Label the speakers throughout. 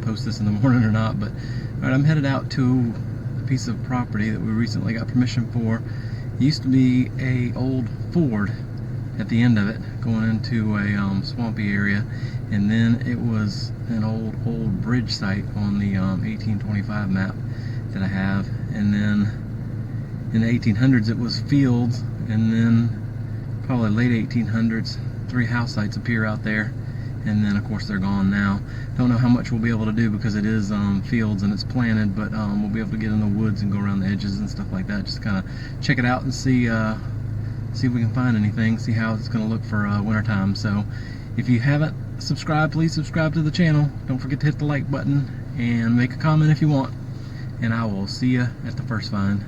Speaker 1: post this in the morning or not. But alright, I'm headed out to a piece of property that we recently got permission for. It used to be a old Ford at the end of it, going into a swampy area, and then it was an old bridge site on the 1825 map that I have, and then in the 1800s it was fields, and then probably late 1800s 3 house sites appear out there, and then of course they're gone now. Don't know how much we'll be able to do because it is fields and it's planted, but we'll be able to get in the woods and go around the edges and stuff like that, just kind of check it out and see if we can find anything, see how it's going to look for wintertime. So if you haven't subscribed, please subscribe to the channel. Don't forget to hit the like button and make a comment if you want, and I will see you at the first find.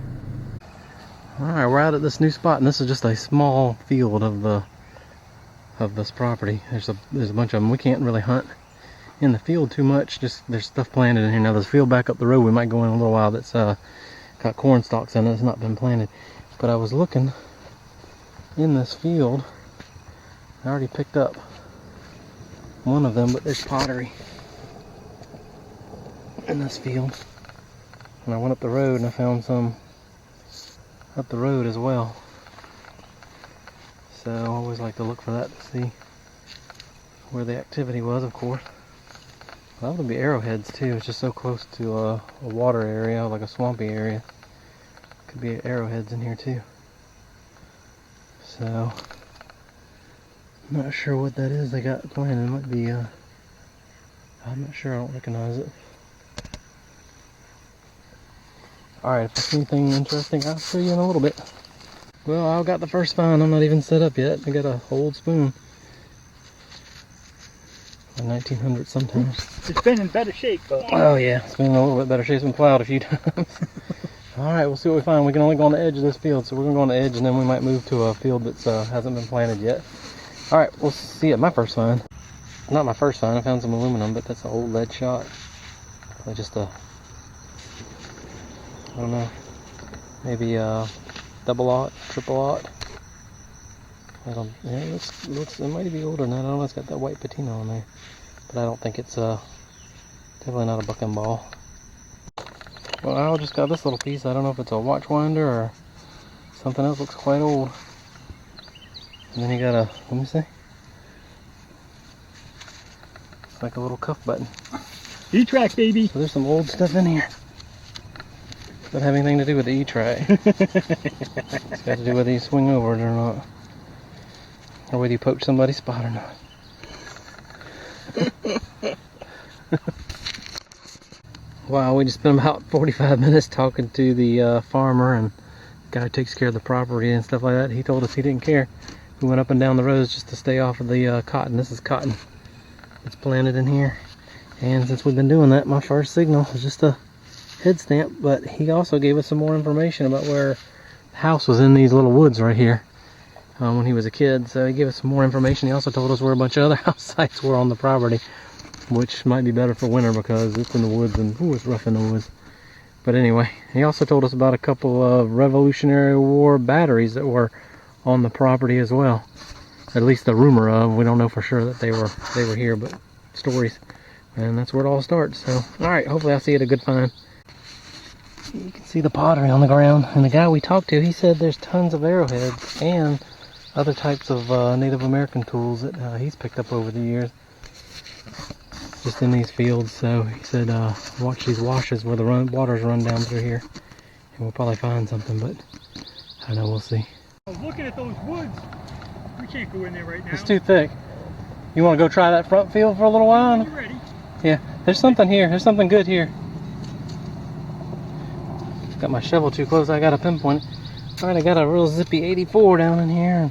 Speaker 1: Alright, we're out at this new spot, and this is just a small field of this property. There's a bunch of them. We can't really hunt in the field too much, just there's stuff planted in here. Now there's a field back up the road we might go in a little while that's got corn stalks in it. It's not been planted, but I was looking in this field. I already picked up one of them, but there's pottery in this field, and I went up the road and I found some up the road as well. So I always like to look for that to see where the activity was, of course. Well, that would be arrowheads too. It's just so close to a water area, like a swampy area. Could be arrowheads in here too. So I'm not sure what that is they got planted. It might be I'm not sure, I don't recognize it. Alright, if I see anything interesting, I'll show you in a little bit. Well, I've got the first find. I'm not even set up yet. I got a old spoon. A 1900 sometimes.
Speaker 2: It's been in better shape, though.
Speaker 1: Oh yeah, it's been in a little bit better shape. It's been plowed a few times. Alright, we'll see what we find. We can only go on the edge of this field, so we're going to go on the edge, and then we might move to a field that hasn't been planted yet. Alright, we'll see it. My first find. Not my first find. I found some aluminum, but that's an old lead shot. Probably just a, I don't know, maybe double aught, triple aught. Yeah, it looks, it might be older than that. I don't know, it's got that white patina on there, but I don't think it's definitely not a buck and ball. Well, I just got this little piece. I don't know if it's a watch winder or something else. Looks quite old. And then you got a, let me see. It's like a little cuff button.
Speaker 2: E-track, baby.
Speaker 1: So there's some old stuff in here. Doesn't have anything to do with the E-track. It's got to do whether you swing over it or not, or whether you poach somebody's spot or not. Wow, we just spent about 45 minutes talking to the farmer and the guy who takes care of the property and stuff like that. He told us he didn't care. We went up and down the roads just to stay off of the cotton. This is cotton. It's planted in here. And since we've been doing that, my first signal is just a head stamp, but he also gave us some more information about where the house was in these little woods right here when he was a kid. So he gave us some more information. He also told us where a bunch of other house sites were on the property, which might be better for winter because it's in the woods and ooh, it's rough in the woods. But anyway, he also told us about a couple of Revolutionary War batteries that were on the property as well. At least the rumor of. We don't know for sure that they were here, but stories. And that's where it all starts. So, alright, hopefully I'll see it a good find. You can see the pottery on the ground, and the guy we talked to, he said there's tons of arrowheads and other types of Native American tools that he's picked up over the years just in these fields. So he said watch these washes where the waters run down through here, and we'll probably find something, but I know, we'll see.
Speaker 2: Looking at those woods, we can't go in there right now.
Speaker 1: It's too thick. You want to go try that front field for a little while?
Speaker 2: You ready?
Speaker 1: Yeah, there's something here. There's something good here. Got my shovel too close, I gotta pinpoint it. Alright, I got a real zippy 84 down in here.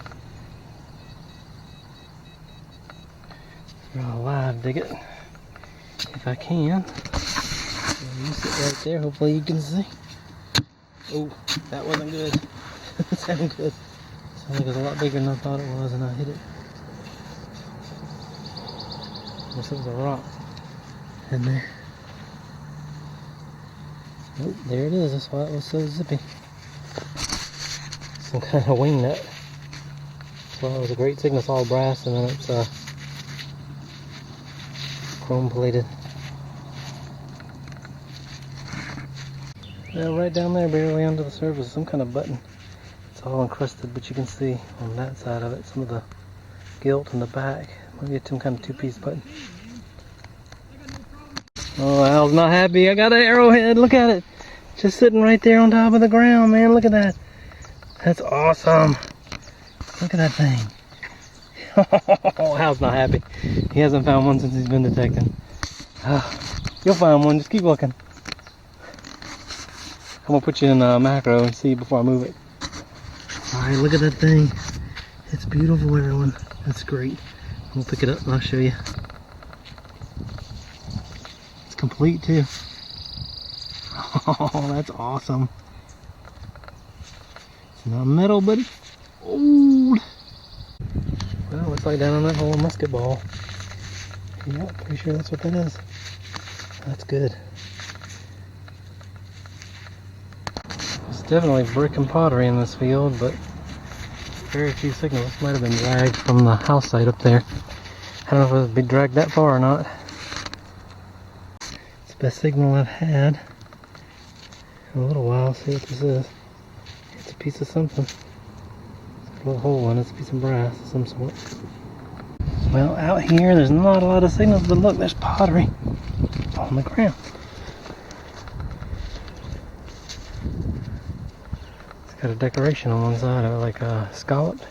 Speaker 1: I'll live dig it if I can. You sit right there, hopefully you can see. Oh, that wasn't good. That sounded good. Sounded like it was a lot bigger than I thought it was, and I hit it. Guess it was a rock in there. Oh, there it is. That's why it was so zippy. Some kind of wing nut. That's why it was a great signal. It's all brass, and then it's chrome plated. Well, right down there, barely under the surface, some kind of button. It's all encrusted, but you can see on that side of it some of the gilt in the back. Maybe it's some kind of two-piece button. Oh, Al's not happy. I got an arrowhead. Look at it. Just sitting right there on top of the ground, man. Look at that. That's awesome. Look at that thing. Oh, Al's not happy. He hasn't found one since he's been detecting. You'll find one. Just keep looking. I'm going to put you in macro and see before I move it. Alright, look at that thing. It's beautiful, everyone. That's great. We'll pick it up and I'll show you. It's complete too. Oh, that's awesome. It's not metal, but it's old. Well, looks like down on that whole musket ball. Yep, pretty sure that's what that is. That's good. There's definitely brick and pottery in this field, but very few signals. This might have been dragged from the house site up there. I don't know if it would be dragged that far or not. It's the best signal I've had in a little while. See what this is. It's a piece of something. It's got a little hole in it. It's a piece of brass of some sort. Well, out here there's not a lot of signals, but look, there's pottery on the ground. It's got a decoration on one side of it, like scalloped.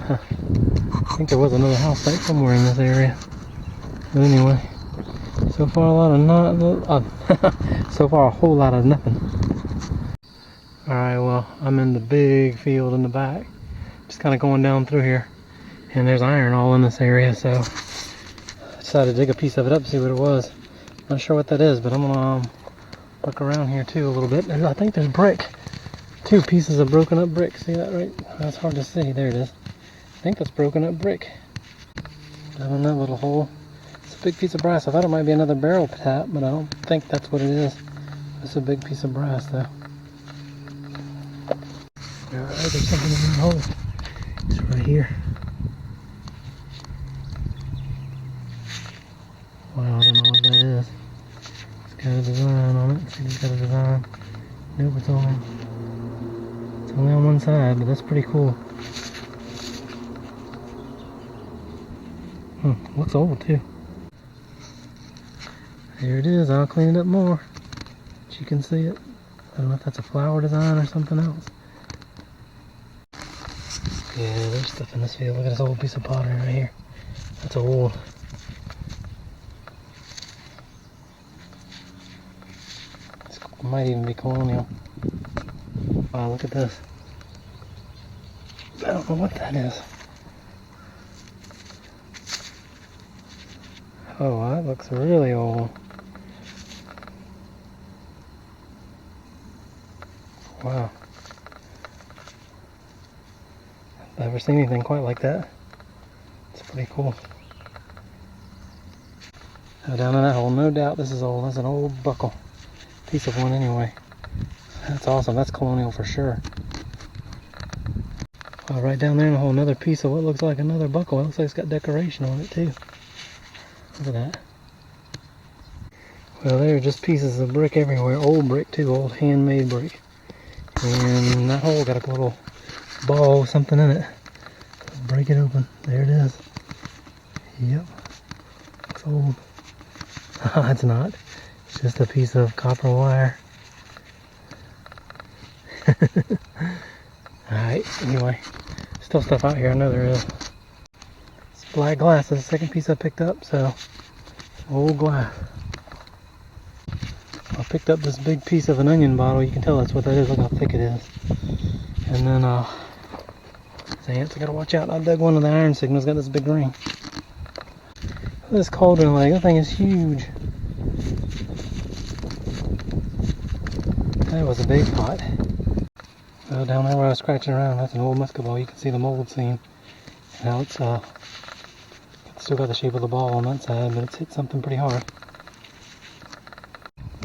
Speaker 1: Huh. I think there was another house site somewhere in this area. But anyway, so far a lot of so far a whole lot of nothing. Alright, well, I'm in the big field in the back. Just kind of going down through here. And there's iron all in this area, so I decided to dig a piece of it up and see what it was. Not sure what that is, but I'm gonna look around here too a little bit. I think there's brick. Two pieces of broken up brick. See that right? That's hard to see. There it is. I think that's broken up brick. Down in that little hole. It's a big piece of brass. I thought it might be another barrel tap, but I don't think that's what it is. It's a big piece of brass though. Alright, there's something in the hole. It's right here. Wow, I don't know what that is. It's got a design on it. See, it's got a design. Nope, it's only on one side, but that's pretty cool. Looks old too. There it is. I'll clean it up more, but you can see it. I don't know if that's a flower design or something else. Yeah, there's stuff in this field. Look at this old piece of pottery right here. That's old. It might even be colonial. Wow, look at this. I don't know what that is. Oh, that looks really old. Wow. I've never seen anything quite like that. It's pretty cool. Now down in that hole, no doubt this is old. That's an old buckle. Piece of one anyway. That's awesome. That's colonial for sure. Right down there in the hole, another piece of what looks like another buckle. It looks like it's got decoration on it too. Look at that. Well, there are just pieces of brick everywhere. Old brick too, old handmade brick. And that hole got a little ball with something in it. Let's break it open. There it is. Yep. Looks old. It's not. It's just a piece of copper wire. Alright, anyway. Still stuff out here, I know there is. It's black glass, that's the second piece I picked up, so old glass. I picked up this big piece of an onion bottle, you can tell that's what that is, look how thick it is. And then the ants, I gotta watch out. I dug one of the iron signals, got this big ring. Look at this cauldron leg, that thing is huge. That was a big pot. Well, down there where I was scratching around, that's an old musket ball. You can see the mold seam. Now it's still got the shape of the ball on that side, but it's hit something pretty hard.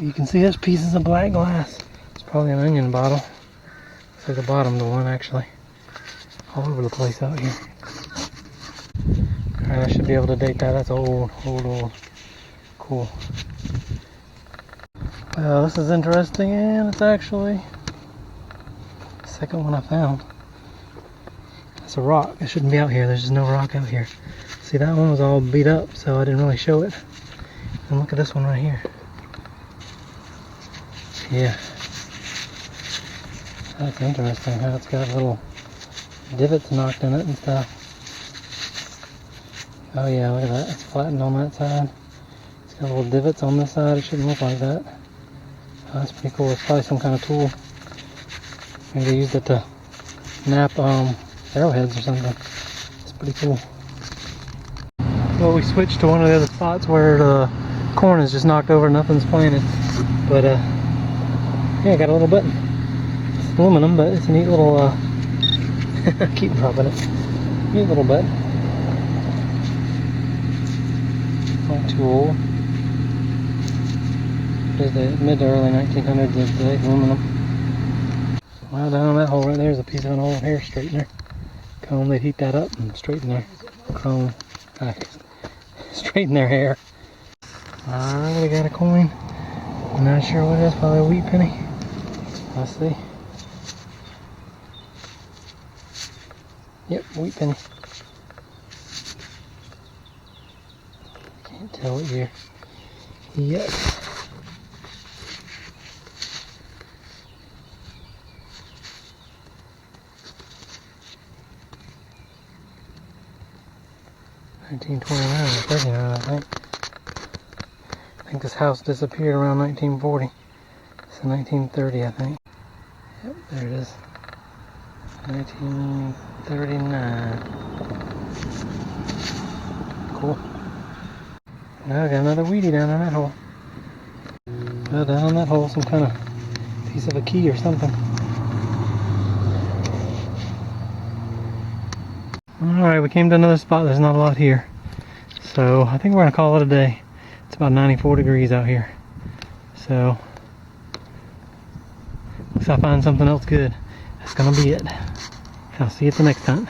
Speaker 1: You can see there's pieces of black glass. It's probably an onion bottle. Looks like the bottom of the one actually. All over the place out here. Alright, I should be able to date that. That's old, old, old. Cool. Well, this is interesting, and it's actually the second one I found. It's a rock. It shouldn't be out here. There's just no rock out here. See, that one was all beat up, so I didn't really show it. And look at this one right here. Yeah. That's interesting how it's got little divots knocked in it and stuff. Oh yeah, look at that. It's flattened on that side. It's got little divots on this side. It shouldn't look like that. Oh, that's pretty cool. It's probably some kind of tool. Maybe they used it to nap arrowheads or something. It's pretty cool. Well, we switched to one of the other spots where the corn is just knocked over, nothing's planted. But yeah, got a little button. It's aluminum, but it's a neat little keep dropping it. Neat little button. Not too old. It's the mid to early 1900s of the aluminum. Well, down that hole right there is a piece of an old hair straightener comb. They'd heat that up and straighten their comb, straighten their hair. Alright, we got a coin. I'm not sure what it is, probably a wheat penny. Let's see. Yep, wheat penny. Can't tell what year. Yep. $1929 or $39, I think. I think this house disappeared around 1940. So 1930, I think. Yep, there it is. 1939. Cool. Now I got another weedy down in that hole. Well, down in that hole, some kind of piece of a key or something. Alright, we came to another spot. There's not a lot here. So I think we're going to call it a day. It's about 94 degrees out here. So, unless I find something else good, that's going to be it. I'll see you at the next hunt.